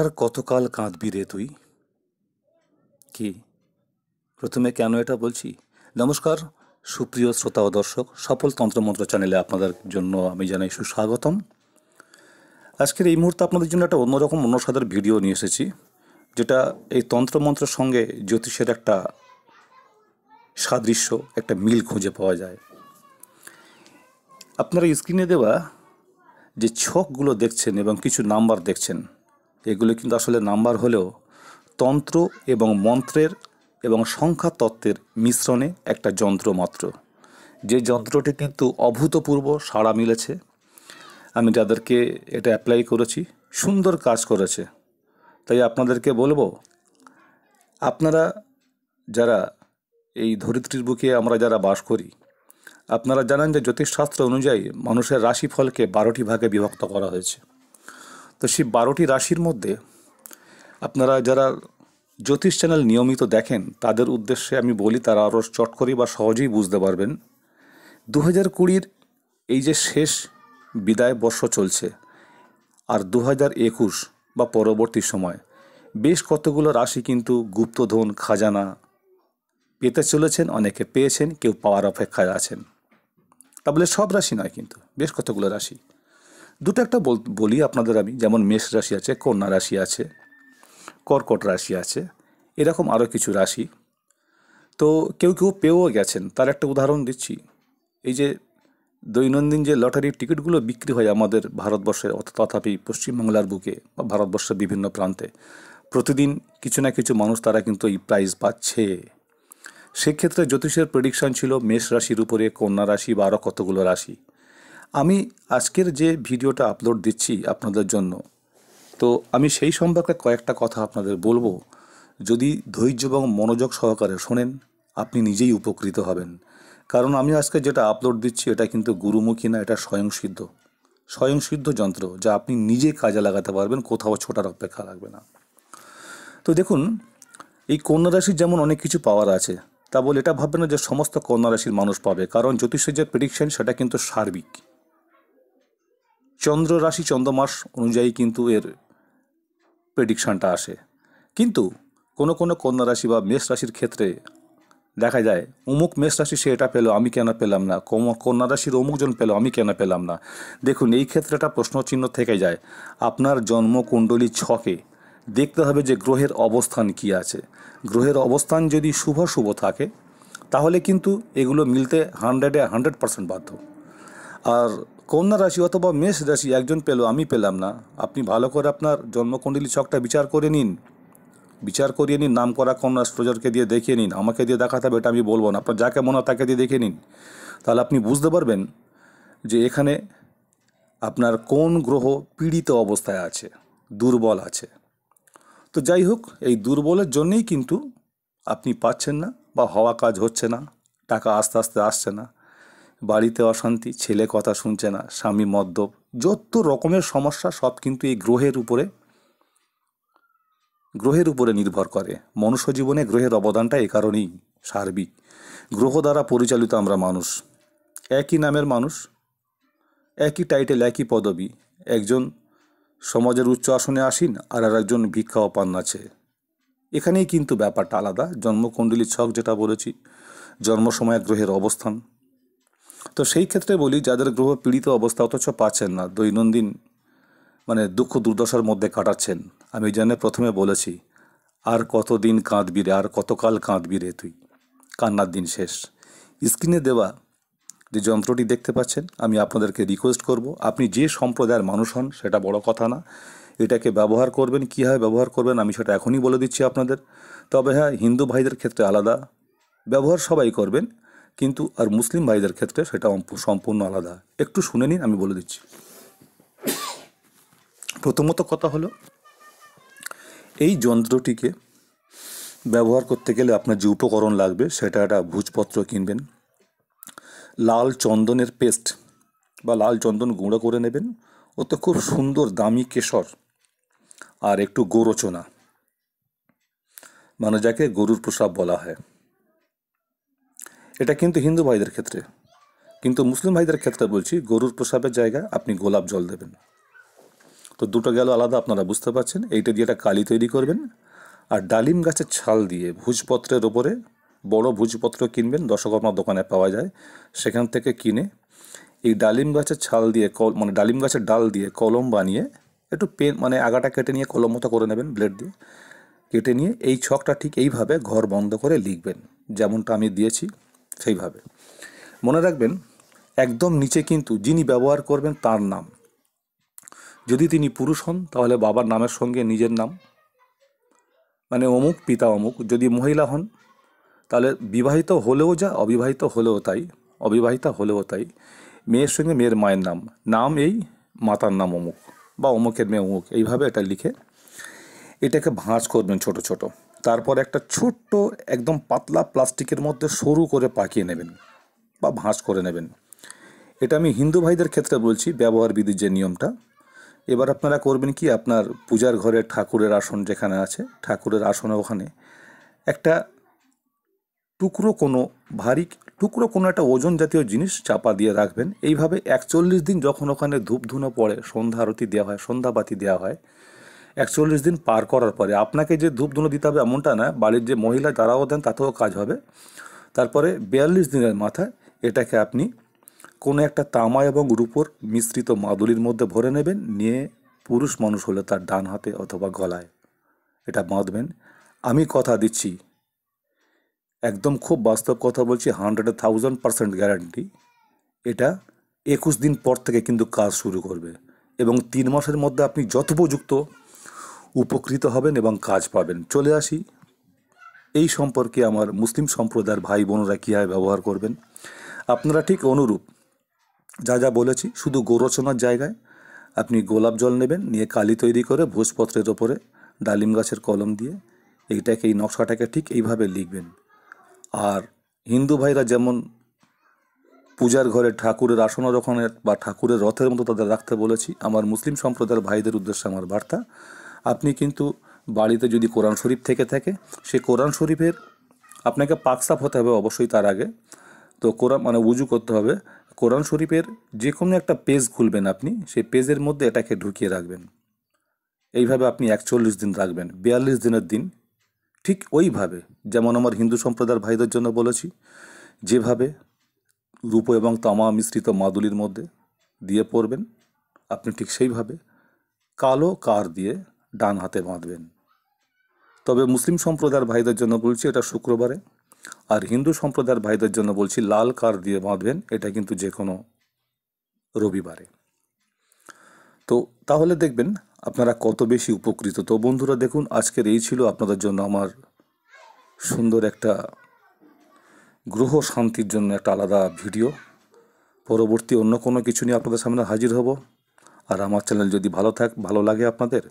আর কতকাল কাঁদবি রে তুই? কি প্রথমে কেন এটা বলছি? নমস্কার, সুপ্রিয় শ্রোতা ও দর্শক, সফল তন্ত্রমন্ত্র চ্যানেলে আপনাদের জন্য আমি জানাই সুস্বাগতম। আজকের এই মুহূর্তে আপনাদের জন্য একটা অন্যরকম অন্যস্বাদের ভিডিও নিয়ে এসেছি, যেটা এই তন্ত্রমন্ত্রের সঙ্গে জ্যোতিষের একটা সাদৃশ্য, একটা মিল খুঁজে পাওয়া যায়। আপনারা স্ক্রিনে দেওয়া যে ছকগুলো দেখছেন এবং কিছু নাম্বার দেখছেন, এগুলো কিন্তু আসলে নাম্বার হলেও তন্ত্র এবং মন্ত্রের এবং সংখ্যা তত্ত্বের মিশ্রণে একটা যন্ত্র মাত্র। যে যন্ত্রটি কিন্তু অভূতপূর্ব সাড়া মিলেছে। আমি যাদেরকে এটা অ্যাপ্লাই করেছি, সুন্দর কাজ করেছে। তাই আপনাদেরকে বলবো, আপনারা যারা এই ধরিত্রীর বুকে আমরা যারা বাস করি, আপনারা জানেন যে জ্যোতিষশাস্ত্র অনুযায়ী মানুষের রাশিফলকে 12টি ভাগে বিভক্ত করা হয়েছে। তো সেই 12টি রাশির মধ্যে আপনারা যারা জ্যোতিষ চ্যানেল নিয়মিত দেখেন তাদের উদ্দেশ্যে আমি বলি, তারা আরও চট করে বা সহজেই বুঝতে পারবেন। 2020 এই যে শেষ বিদায় বর্ষ চলছে, আর 2021 বা পরবর্তী সময় বেশ কতগুলো রাশি কিন্তু গুপ্তধন খাজানা পেতে চলেছেন। অনেকে পেয়েছেন, কেউ পাওয়ার অপেক্ষায় আছেন। তা বলে সব রাশি নয়, কিন্তু বেশ কতগুলো রাশি। দুটো একটা বলি আপনাদের আমি, যেমন মেষ রাশি আছে, কন্যা রাশি আছে, কর্কট রাশি আছে, এরকম আরও কিছু রাশি। তো কেউ কেউ পেয়েও গেছেন, তার একটা উদাহরণ দিচ্ছি। এই যে দৈনন্দিন যে লটারির টিকিটগুলো বিক্রি হয় আমাদের ভারতবর্ষে, তথাপি পশ্চিমবাংলার বুকে বা ভারতবর্ষের বিভিন্ন প্রান্তে, প্রতিদিন কিছু না কিছু মানুষ তারা কিন্তু এই প্রাইজ পাচ্ছে। সেক্ষেত্রে জ্যোতিষের প্রেডিকশন ছিল মেষ রাশির উপরে, কন্যা রাশি বা আরও কতগুলো রাশি। আমি আজকের যে ভিডিওটা আপলোড দিচ্ছি আপনাদের জন্য, তো আমি সেই সম্পর্কে কয়েকটা কথা আপনাদের বলবো। যদি ধৈর্য এবং মনোযোগ সহকারে শোনেন, আপনি নিজেই উপকৃত হবেন। কারণ আমি আজকে যেটা আপলোড দিচ্ছি এটা কিন্তু গুরুমুখী না, এটা স্বয়ংসিদ্ধ যন্ত্র, যা আপনি নিজে কাজে লাগাতে পারবেন, কোথাও ছোটার অপেক্ষা লাগবে না। তো দেখুন, এই কন্যা রাশির যেমন অনেক কিছু পাওয়ার আছে, তা বলে এটা ভাববেন না যে সমস্ত কন্যা রাশির মানুষ পাবে, কারণ জ্যোতিষের যে প্রেডিকশন সেটা কিন্তু সার্বিক। চন্দ্র রাশি চন্দ্রমাস অনুযায়ী কিন্তু এর প্রেডিকশনটা আসে। কিন্তু কোনো কোনো কন্যা রাশি বা মেষ রাশির ক্ষেত্রে দেখা যায় অমুক মেষ রাশি সে এটা পেলো, আমি কেন পেলাম না, কন্যা রাশির অমুকজন পেলো, আমি কেন পেলাম না। দেখুন, এই ক্ষেত্রে একটা প্রশ্নচিহ্ন থেকে যায়। আপনার জন্মকুণ্ডলী ছকে দেখতে হবে যে গ্রহের অবস্থান কি আছে। গ্রহের অবস্থান যদি শুভ থাকে, তাহলে কিন্তু এগুলো মিলতে 100% বাধ্য। আর কন্যা রাশি অথবা মেষ রাশি একজন পেলো, আমি পেলাম না, আপনি ভালো করে আপনার জন্মকুণ্ডলী ছকটা বিচার করিয়ে নিন, নাম করা কন্যা অ্যাস্ট্রোলজারকে দিয়ে দেখিয়ে নিন। আমাকে দিয়ে দেখাতে হবে এটা আমি বলবো না, আপনার যাকে মনে হয় তাকে দিয়ে দেখিয়ে নিন। তাহলে আপনি বুঝতে পারবেন যে এখানে আপনার কোন গ্রহ পীড়িত অবস্থায় আছে, দুর্বল আছে। তো যাই হোক, এই দুর্বলের জন্যেই কিন্তু আপনি পাচ্ছেন না বা হওয়া কাজ হচ্ছে না, টাকা আস্তে আস্তে আসছে না, বাড়িতে অশান্তি, ছেলে কথা শুনছে না, স্বামী মদ্যপ, যত রকমের সমস্যা সব কিন্তু এই গ্রহের উপরে নির্ভর করে। মনুষ্য জীবনে গ্রহের অবদানটা এ কারণেই সার্বিক। গ্রহ দ্বারা পরিচালিত আমরা মানুষ, একই নামের মানুষ, একই টাইটেল, একই পদবি। একজন সমাজের উচ্চ আসনে আসীন, আর একজন ভিক্ষা ও পান আছে। এখানেই কিন্তু ব্যাপারটা আলাদা। জন্মকুণ্ডলী ছক যেটা বলেছি, জন্ম সময় গ্রহের অবস্থান। তো সেই ক্ষেত্রে বলি, যাদের গ্রহ পীড়িত অবস্থা অথচ পাচ্ছেন না, দৈনন্দিন দুঃখ দুর্দশার মধ্যে কাটাচ্ছেন, আমি জানে প্রথমে বলেছি, আর কতদিন কাঁদবি রে, আর কতকাল কাঁদবি রে তুই, কান্নার দিন শেষ। স্ক্রিনে দেওয়া যে যন্ত্রটি দেখতে পাচ্ছেন, আমি আপনাদেরকে রিকোয়েস্ট করব, আপনি যে সম্প্রদায়ের মানুষ হন সেটা বড় কথা না, এটাকে ব্যবহার করবেন। কীভাবে ব্যবহার করবেন আমি সেটা এখনই বলে দিচ্ছি আপনাদের। তবে হ্যাঁ, হিন্দু ভাইদের ক্ষেত্রে আলাদা ব্যবহার সবাই করবেন, কিন্তু আর মুসলিম ভাইদের ক্ষেত্রে সেটা সম্পূর্ণ আলাদা। একটু শুনে নিন, আমি বলে দিচ্ছি। প্রথমত কথা হলো, এই যন্ত্রটিকে ব্যবহার করতে গেলে আপনার যে উপকরণ লাগবে সেটা একটা ভূজপত্র কিনবেন, লাল চন্দনের পেস্ট বা লাল চন্দন গুঁড়ো করে নেবেন, ওতে খুব সুন্দর দামি কেশর আর একটু গোরচনা, যাকে গরুর প্রসাব বলা হয়। এটা কিন্তু হিন্দু ভাইদের ক্ষেত্রে, কিন্তু মুসলিম ভাইদের ক্ষেত্রে বলছি, গরুর প্রসাবের জায়গায় আপনি গোলাপ জল দেবেন। তো দুটো গেল আলাদা, আপনারা বুঝতে পারছেন। এইটা দিয়ে একটা কালি তৈরি করবেন। আর ডালিম গাছের ছাল দিয়ে ভোজপত্রের ওপরে, বড় ভোজপত্র কিনবেন, দশকর্মার দোকানে পাওয়া যায়, সেখান থেকে কিনে এই ডালিম গাছের ছাল দিয়ে মানে ডালিম গাছের ডাল দিয়ে কলম বানিয়ে একটু পেন মানে আগাটা কেটে নিয়ে কলম মতো করে নেবেন, ব্লেড দিয়ে কেটে নিয়ে এই ছকটা ঠিক এইভাবে ঘর বন্ধ করে লিখবেন, যেমনটা আমি দিয়েছি সেইভাবে। মনে রাখবেন একদম নিচে কিন্তু যিনি ব্যবহার করবেন তার নাম। যদি তিনি পুরুষ হন তাহলে বাবার নামের সঙ্গে নিজের নাম, মানে অমুক পিতা অমুক। যদি মহিলা হন তাহলে বিবাহিত হলেও যা, অবিবাহিত হলেও তাই, অবিবাহিতা হলেও তাই। মেয়ের সঙ্গে মেয়ের মায়ের নাম, নাম এই, মাতার নাম অমুক বা অমুকের মেয়ে অমুক, এইভাবে এটা লিখে এটাকে ভাঁজ করবেন ছোট ছোট। তারপর একটা ছোট্ট একদম পাতলা প্লাস্টিকের মধ্যে সরু করে পাকিয়ে নেবেন বা ভাঁজ করে নেবেন। এটা আমি হিন্দু ভাইদের ক্ষেত্রে বলছি, ব্যবহার বিধির যে নিয়মটা। এবার আপনারা করবেন কি, আপনার পূজার ঘরে ঠাকুরের আসন যেখানে আছে, ঠাকুরের আসনে ওখানে একটা টুকরো কোনো ভারী টুকরো কোনো একটা ওজন জাতীয় জিনিস চাপা দিয়ে রাখবেন। এইভাবে 41 দিন যখন ওখানে ধূপ ধুনো পড়ে, সন্ধ্যা আরতি দেওয়া হয়, সন্ধ্যাবাতি দেওয়া হয়, 41 দিন পার করার পরে আপনাকে যে ধূপ ধুনো দিতে হবে এমনটা না, বাড়ির যে মহিলা তারাও দেন, তাতেও কাজ হবে। তারপরে 42 দিনের মাথায় এটাকে আপনি কোনো একটা তামা এবং রূপোর মিশ্রিত মাদুলির মধ্যে ভরে নেবেন, নিয়ে পুরুষ মানুষ হলে তার ডান হাতে অথবা গলায় এটা বাঁধবেন। আমি কথা দিচ্ছি, একদম খুব বাস্তব কথা বলছি, 100,000% গ্যারান্টি, এটা 21 দিন পর থেকে কিন্তু কাজ শুরু করবে এবং 3 মাসের মধ্যে আপনি যথোপযুক্ত উপকৃত হবেন এবং কাজ পাবেন। চলে আসি এই সম্পর্কে আমার মুসলিম সম্প্রদায়ের ভাই বোনেরা কীভাবে ব্যবহার করবেন। আপনারা ঠিক অনুরূপ যা যা বলেছি, শুধু গোরচনার জায়গায় আপনি গোলাপ জল নেবেন, নিয়ে কালি তৈরি করে ভোজপত্রের ওপরে ডালিম গাছের কলম দিয়ে এইটাকে, এই নকশাটাকে ঠিক এইভাবে লিখবেন। আর হিন্দু ভাইরা যেমন পূজার ঘরে ঠাকুরের আসনের ওখানে বা ঠাকুরের রথের মতো তাদের রাখতে বলেছি, আমার মুসলিম সম্প্রদায়ের ভাইদের উদ্দেশ্যে আমার বার্তা, আপনি কিন্তু বাড়িতে যদি কোরআন শরীফ থেকে থাকে, সে কোরআন শরীফের আপনাকে পাক সাফ হতে হবে অবশ্যই তার আগে, তো কোরআন মানে উজু করতে হবে। কোরআন শরীফের যে কোনো একটা পেজ খুলবেন আপনি, সেই পেজের মধ্যে এটাকে ঢুকিয়ে রাখবেন। এইভাবে আপনি 41 দিন রাখবেন। 42 দিনের দিন ঠিক ওইভাবে, যেমন আমার হিন্দু সম্প্রদায়ের ভাইদের জন্য বলেছি, যেভাবে রূপো এবং তামা মিশ্রিত মাদুলির মধ্যে দিয়ে পড়বেন, আপনি ঠিক সেইভাবে কালো কার দিয়ে ডান হাতে বাঁধবেন। তবে মুসলিম সম্প্রদায়ের ভাইদের জন্য বলছি এটা শুক্রবারে, আর হিন্দু সম্প্রদায়ের ভাইদের জন্য বলছি লাল কার দিয়ে বাঁধবেন, এটা কিন্তু যে কোনো রবিবারে। তো তাহলে দেখবেন আপনারা কত বেশি উপকৃত। তো বন্ধুরা দেখুন, আজকের এই ছিল আপনাদের জন্য আমার সুন্দর একটা গ্রহ শান্তির জন্য একটা আলাদা ভিডিও। পরবর্তী অন্য কোনো কিছু নিয়ে আপনাদের সামনে হাজির হব। আর আমার চ্যানেল যদি ভালো লাগে আপনাদের,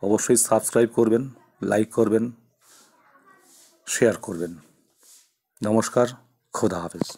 অবশ্যই সাবস্ক্রাইব করবেন, লাইক করবেন, শেয়ার করবেন। নমস্কার, খোদা হাফেজ।